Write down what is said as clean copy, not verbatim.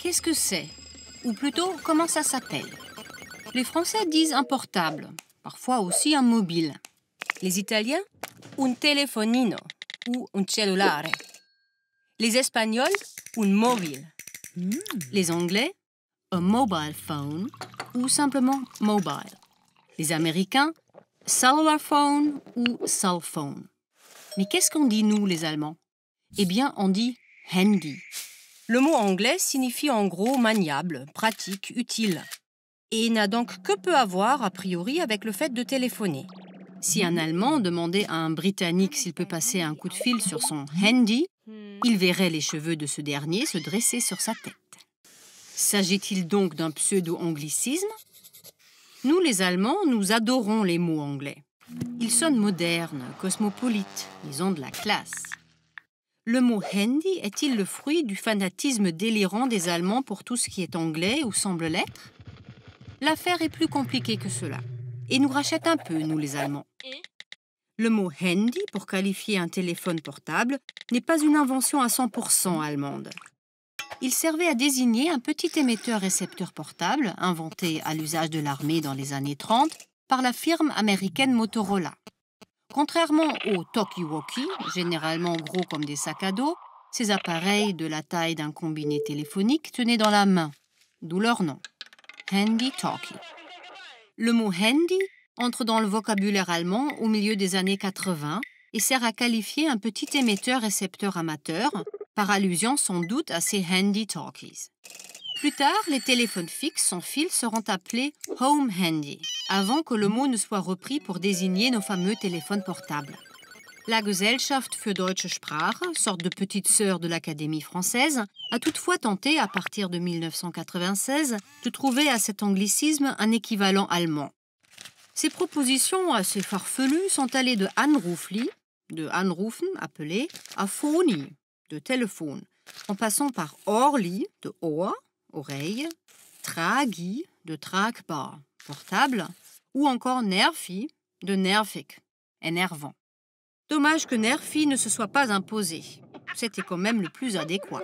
Qu'est-ce que c'est? Ou plutôt, comment ça s'appelle? Les Français disent un portable, parfois aussi un mobile. Les Italiens, un telefonino ou un cellulare. Les Espagnols, un mobile. Les Anglais, un mobile phone ou simplement mobile. Les Américains, cellular phone ou cell phone. Mais qu'est-ce qu'on dit nous, les Allemands? Eh bien, on dit handy. Le mot anglais signifie en gros maniable, pratique, utile. Et n'a donc que peu à voir, a priori, avec le fait de téléphoner. Si un Allemand demandait à un Britannique s'il peut passer un coup de fil sur son handy, il verrait les cheveux de ce dernier se dresser sur sa tête. S'agit-il donc d'un pseudo-anglicisme? Nous, les Allemands, nous adorons les mots anglais. Ils sonnent modernes, cosmopolites, ils ont de la classe. Le mot handy est-il le fruit du fanatisme délirant des Allemands pour tout ce qui est anglais ou semble l'être? L'affaire est plus compliquée que cela, et nous rachète un peu, nous les Allemands. Le mot handy, pour qualifier un téléphone portable, n'est pas une invention à 100% allemande. Il servait à désigner un petit émetteur-récepteur portable, inventé à l'usage de l'armée dans les années 30 par la firme américaine Motorola. Contrairement aux talkie-walkie, généralement gros comme des sacs à dos, ces appareils de la taille d'un combiné téléphonique tenaient dans la main, d'où leur nom, handy-talkie. Le mot handy entre dans le vocabulaire allemand au milieu des années 80 et sert à qualifier un petit émetteur-récepteur amateur, par allusion sans doute à ces handy-talkies. Plus tard, les téléphones fixes sans fil seront appelés home handy, avant que le mot ne soit repris pour désigner nos fameux téléphones portables. La Gesellschaft für deutsche Sprache, sorte de petite sœur de l'Académie française, a toutefois tenté, à partir de 1996, de trouver à cet anglicisme un équivalent allemand. Ces propositions assez farfelues sont allées de Anrufli, de anrufen, appeler, à Phony, de téléphone, en passant par Orli, de Ohr, oreille, Tragi, de tragbar, portable, ou encore Nervi, de nervig, énervant. Dommage que Nervi ne se soit pas imposé. C'était quand même le plus adéquat.